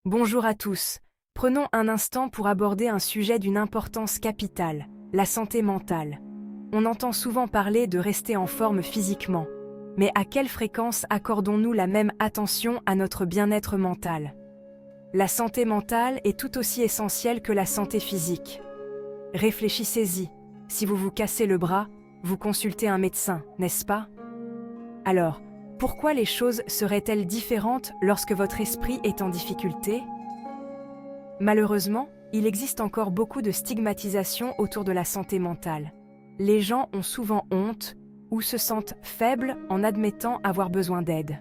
Bonjour à tous. Prenons un instant pour aborder un sujet d'une importance capitale, la santé mentale. On entend souvent parler de rester en forme physiquement, mais à quelle fréquence accordons-nous la même attention à notre bien-être mental? La santé mentale est tout aussi essentielle que la santé physique. Réfléchissez-y. Si vous vous cassez le bras, vous consultez un médecin, n'est-ce pas? Alors, pourquoi les choses seraient-elles différentes lorsque votre esprit est en difficulté? Malheureusement, il existe encore beaucoup de stigmatisation autour de la santé mentale. Les gens ont souvent honte ou se sentent faibles en admettant avoir besoin d'aide.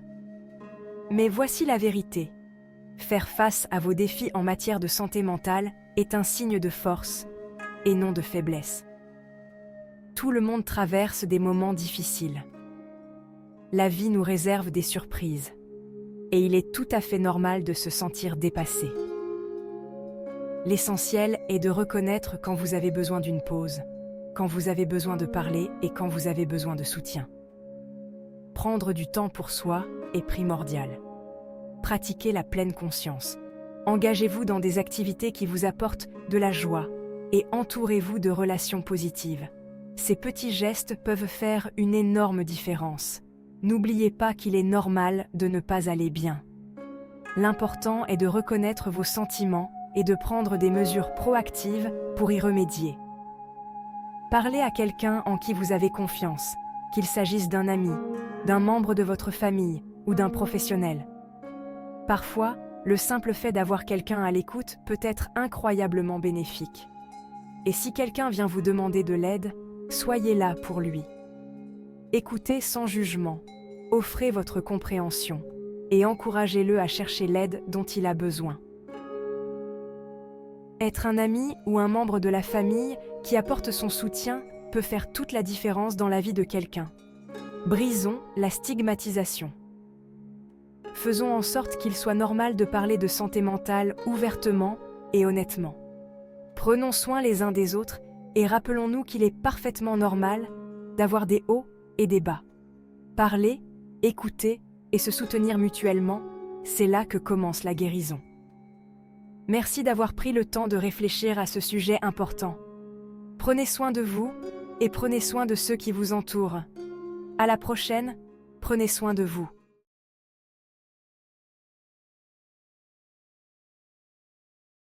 Mais voici la vérité. Faire face à vos défis en matière de santé mentale est un signe de force et non de faiblesse. Tout le monde traverse des moments difficiles. La vie nous réserve des surprises, et il est tout à fait normal de se sentir dépassé. L'essentiel est de reconnaître quand vous avez besoin d'une pause, quand vous avez besoin de parler et quand vous avez besoin de soutien. Prendre du temps pour soi est primordial. Pratiquez la pleine conscience. Engagez-vous dans des activités qui vous apportent de la joie et entourez-vous de relations positives. Ces petits gestes peuvent faire une énorme différence. N'oubliez pas qu'il est normal de ne pas aller bien. L'important est de reconnaître vos sentiments et de prendre des mesures proactives pour y remédier. Parlez à quelqu'un en qui vous avez confiance, qu'il s'agisse d'un ami, d'un membre de votre famille ou d'un professionnel. Parfois, le simple fait d'avoir quelqu'un à l'écoute peut être incroyablement bénéfique. Et si quelqu'un vient vous demander de l'aide, soyez là pour lui. Écoutez sans jugement, offrez votre compréhension et encouragez-le à chercher l'aide dont il a besoin. Être un ami ou un membre de la famille qui apporte son soutien peut faire toute la différence dans la vie de quelqu'un. Brisons la stigmatisation. Faisons en sorte qu'il soit normal de parler de santé mentale ouvertement et honnêtement. Prenons soin les uns des autres et rappelons-nous qu'il est parfaitement normal d'avoir des hauts et des bas. Parler, écouter et se soutenir mutuellement, c'est là que commence la guérison. Merci d'avoir pris le temps de réfléchir à ce sujet important. Prenez soin de vous et prenez soin de ceux qui vous entourent. À la prochaine, prenez soin de vous.